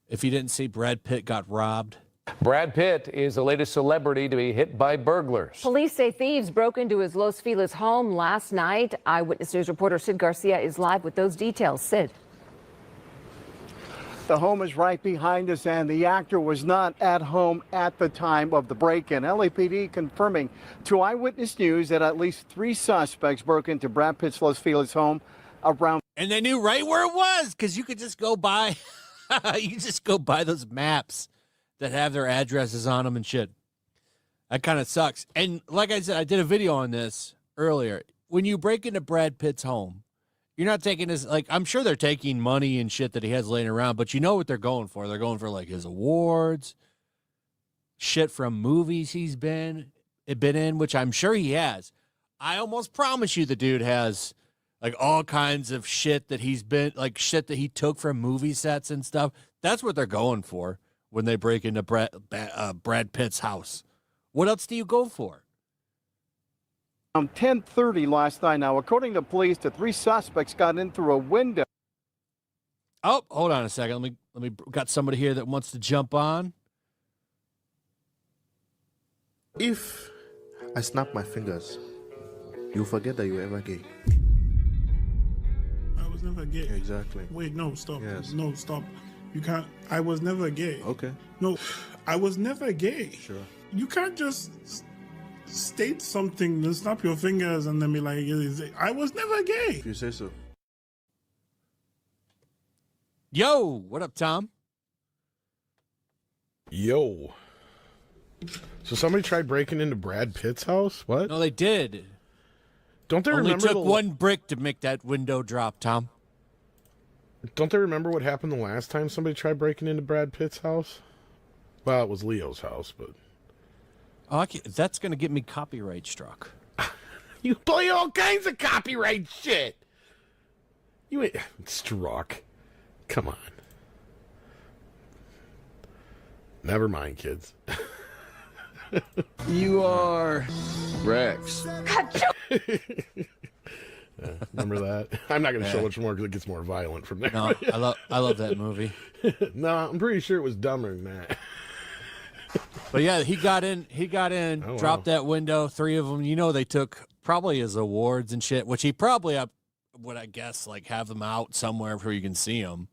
If you didn't see, Brad Pitt got robbed. Brad Pitt is the latest celebrity to be hit by burglars. Police say thieves broke into his Los Feliz home last night. Eyewitness News reporter Sid Garcia is live with those details. Sid. The home is right behind us, and the actor was not at home at the time of the break-in. LAPD confirming to Eyewitness News that at least 3 suspects broke into Brad Pitt's Los Feliz home around. And they knew right where it was because you could just go by. You just go by those maps that have their addresses on them and shit. That kind of sucks. And like I said, I did a video on this earlier. When you break into Brad Pitt's home, you're not taking his, like, I'm sure they're taking money and shit that he has laying around, but you know what they're going for. They're going for, like, his awards, shit from movies he's been in, which I'm sure he has. I almost promise you the dude has, like, all kinds of shit that he's been, like, shit that he took from movie sets and stuff. That's what they're going for when they break into Brad Pitt's house. What else do you go for? 10:30 last night. Now, according to police, the 3 suspects got in through a window. Oh, hold on a second. Let me got somebody here that wants to jump on. If I snap my fingers, you'll forget that you were ever gay. I was never gay. Exactly. Wait, no, stop. Yes. No, stop. You can't. I was never gay. Okay. No, I was never gay. Sure. You can't just state something, then snap your fingers, and then be like, I was never gay. If you say so. Yo, what up, Tom? Yo. So somebody tried breaking into Brad Pitt's house? What? No, they did. Don't they Only remember took one brick to make that window drop, Tom. Don't they remember what happened the last time somebody tried breaking into Brad Pitt's house? Well, it was Leo's house, but Oh, that's going to get me copyright struck. you play all kinds of copyright shit. You ain't struck. Come on. Never mind, kids. You are Rex. Remember that? I'm not going to show much more because it gets more violent from there. No, I love that movie. No, I'm pretty sure it was dumber than that. But yeah, he got in, Oh, dropped wow. that window, 3 of them. You know, they took probably his awards and shit, which he probably would, I guess, like have them out somewhere where you can see them.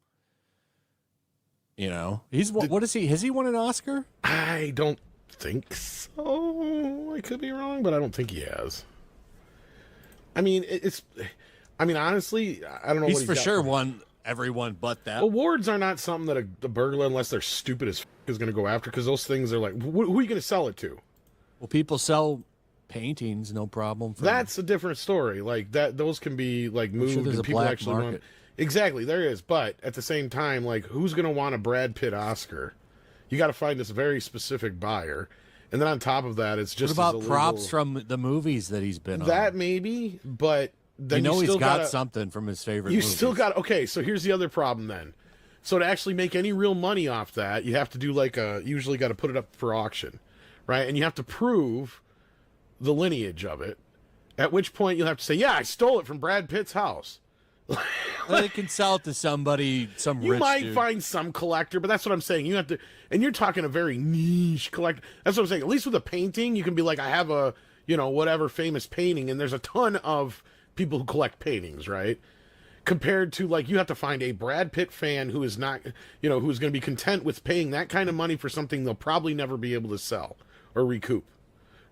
You know, what is he? Has he won an Oscar? I don't think so. I could be wrong, but I don't think he has. I mean, honestly, I don't know. He's what for got sure won everyone but that. Awards are not something that a burglar, unless they're stupid as is going to go after, because those things are like, who are you going to sell it to? Well, people sell paintings, no problem. That's a different story. Like that, those can be like moved, sure there's and a people black actually market. want. Exactly, there is. But at the same time, like, who's going to want a Brad Pitt Oscar? You got to find this very specific buyer, and then on top of that, it's just what about as props from the movies that he's been on? that maybe, but then you know still he's got gotta, something from his favorite. You movies. still got okay. So here's the other problem then. So to actually make any real money off that, you have to do usually got to put it up for auction, right? And you have to prove the lineage of it. At which point you'll have to say, "Yeah, I stole it from Brad Pitt's house." Well, they can sell it to somebody, some You rich might dude. find some collector, but that's what I'm saying. You have to, and you're talking a very niche collector. That's what I'm saying. At least with a painting, you can be like, I have a, whatever famous painting, and there's a ton of people who collect paintings, right? Compared to, like, you have to find a Brad Pitt fan who is not, who's going to be content with paying that kind of money for something they'll probably never be able to sell or recoup,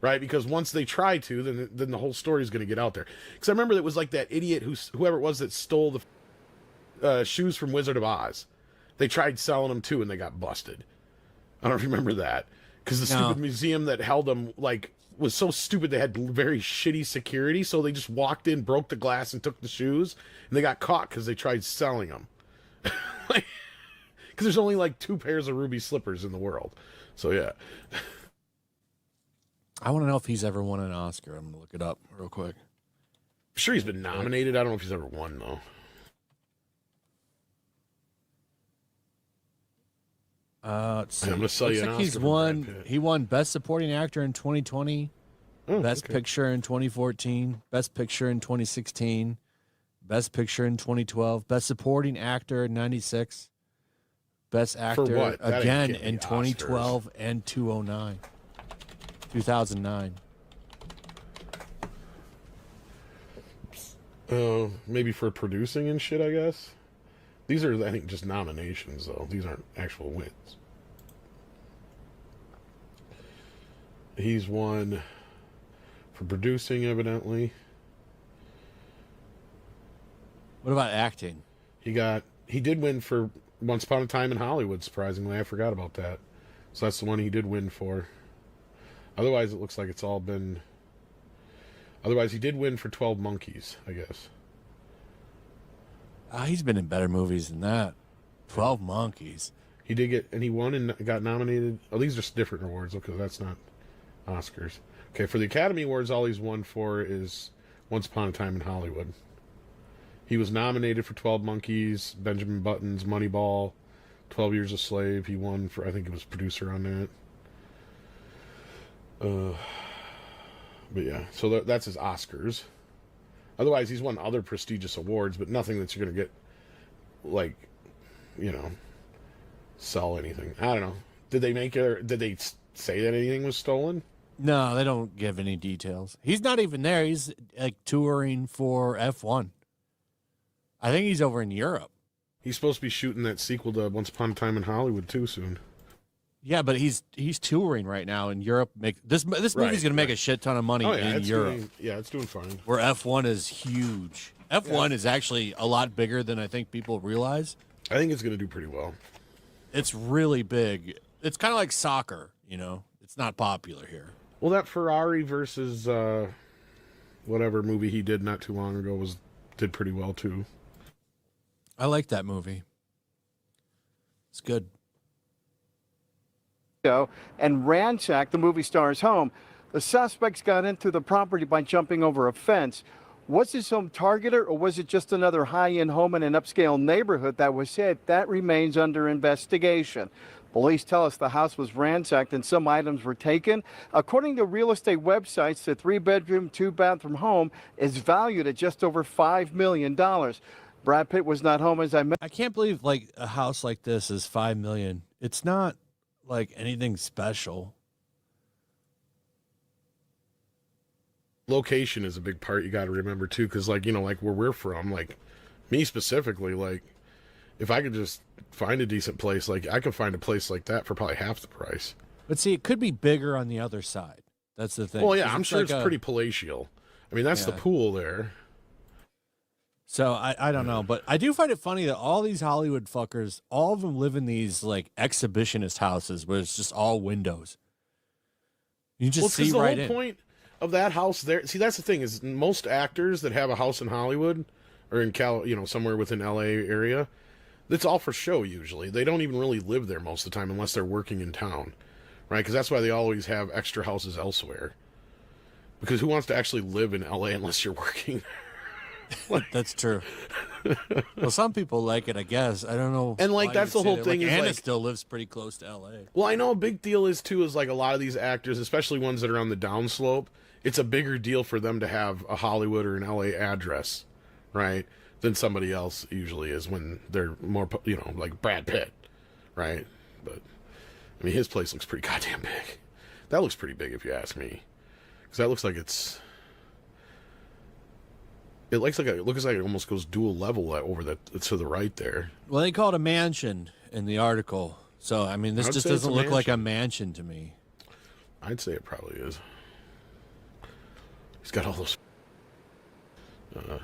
right? Because once they try to, then the whole story is going to get out there. Because I remember it was like that idiot whoever it was that stole the shoes from Wizard of Oz. They tried selling them too, and they got busted. I don't remember that because the stupid museum that held them was so stupid they had very shitty security, so they just walked in, broke the glass, and took the shoes, and they got caught because they tried selling them. Because there's only like 2 pairs of ruby slippers in the world. So yeah. I want to know if he's ever won an Oscar. I'm gonna look it up real quick. I'm sure he's been nominated. I don't know if he's ever won though. Let's see. I'm gonna sell you an like Oscar he's for won. Brad Pitt. He won Best Supporting Actor in 2020, Best Picture in 2014, Best Picture in 2016, Best Picture in 2012, Best Supporting Actor in 96, Best Actor what? That again can't be in Oscars. 2012 and 2009. Maybe for producing and shit, I guess. These are, I think, just nominations, though. These aren't actual wins. He's won for producing, evidently. What about acting? He did win for Once Upon a Time in Hollywood, surprisingly. I forgot about that. So that's the one he did win for. Otherwise, it looks like it's all been... Otherwise, he did win for 12 Monkeys, I guess. He's been in better movies than that. 12 Monkeys. He did get... And he won and got nominated... Oh, these are different awards. Okay, that's not Oscars. Okay, for the Academy Awards, all he's won for is Once Upon a Time in Hollywood. He was nominated for 12 Monkeys, Benjamin Button's Moneyball, 12 Years a Slave. He won for, I think it was producer on that. But yeah, so that's his Oscars. Otherwise, he's won other prestigious awards, but nothing that you're going to get, like, you know, sell anything. I don't know. Did they say that anything was stolen? No, they don't give any details. He's not even there. He's like touring for F1. I think he's over in Europe. He's supposed to be shooting that sequel to Once Upon a Time in Hollywood too soon. Yeah, but he's touring right now in Europe. This movie's going to make a shit ton of money in Europe. It's doing fine. Where F1 is huge. F1 is actually a lot bigger than I think people realize. I think it's going to do pretty well. It's really big. It's kind of like soccer, you know. It's not popular here. Well, that Ferrari versus whatever movie he did not too long ago did pretty well too. I like that movie. It's good. And ransacked the movie star's home. The suspects got into the property by jumping over a fence. Was his home targeted, or was it just another high-end home in an upscale neighborhood that was hit? That remains under investigation. Police tell us the house was ransacked and some items were taken. According to real estate websites, the 3-bedroom, 2-bathroom home is valued at just over $5 million. Brad Pitt was not home, as I mentioned. I can't believe like a house like this is $5 million. It's not like anything special. Location is a big part you got to remember too, because like, you know, like where we're from, like me specifically, like if I could just find a decent place, like I could find a place like that for probably half the price. But see, it could be bigger on the other side. That's the thing. Well, yeah, I'm sure like it's pretty palatial. I mean, that's the pool there. So I don't know, but I do find it funny that all these Hollywood fuckers, all of them live in these like exhibitionist houses where it's just all windows. You just see right in. The whole point of that house there. See, that's the thing is most actors that have a house in Hollywood or in somewhere within LA area, that's all for show usually. They don't even really live there most of the time unless they're working in town, right? Because that's why they always have extra houses elsewhere. Because who wants to actually live in LA unless you're working? That's true. Well, some people like it, I guess. I don't know. And like that's the whole thing. Like, is Anna like, still lives pretty close to LA. Well, I know a big deal is too is like a lot of these actors, especially ones that are on the downslope. It's a bigger deal for them to have a Hollywood or an LA address, right? Than somebody else usually is when they're more, like Brad Pitt, right? But I mean, his place looks pretty goddamn big. That looks pretty big if you ask me, because that looks like it looks like it almost goes dual level over to the right there. Well, they call it a mansion in the article. So, I mean, this just doesn't look like a mansion to me. I'd say it probably is. He's got all those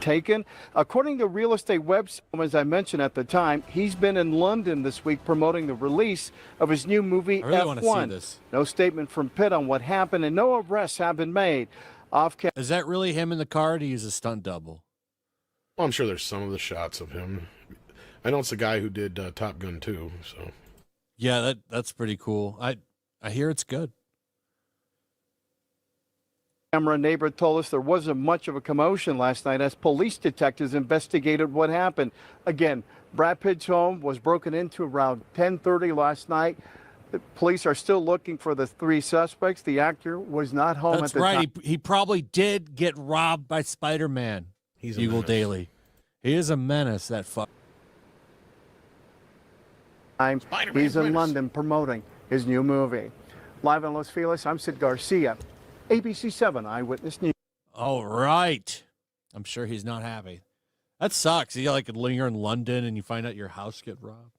taken. According to real estate website, as I mentioned at the time, he's been in London this week promoting the release of his new movie, I really F1. want to see this. No statement from Pitt on what happened, and no arrests have been made. Is that really him in the car, or do you use a stunt double? Well, I'm sure there's some of the shots of him. I know it's the guy who did Top Gun 2, so. Yeah, that's pretty cool. I hear it's good. Camera neighbor told us there wasn't much of a commotion last night as police detectives investigated what happened. Again, Brad Pitt's home was broken into around 10:30 last night. The police are still looking for the 3 suspects. The actor was not home That's at the right. time. He probably did get robbed by Spider-Man. He's a Eagle menace. Daily. He is a menace, that fuck. He's in London promoting his new movie. Live in Los Feliz, I'm Sid Garcia, ABC 7 Eyewitness News. All right. I'm sure he's not happy. That sucks. You're in London and you find out your house get robbed.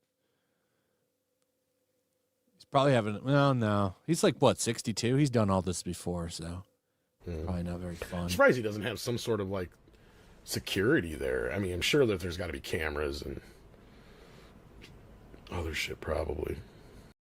He's probably having, well, no. He's 62? He's done all this before, so probably not very fun. I'm surprised he doesn't have some sort of security there. I mean, I'm sure that there's got to be cameras and other shit probably.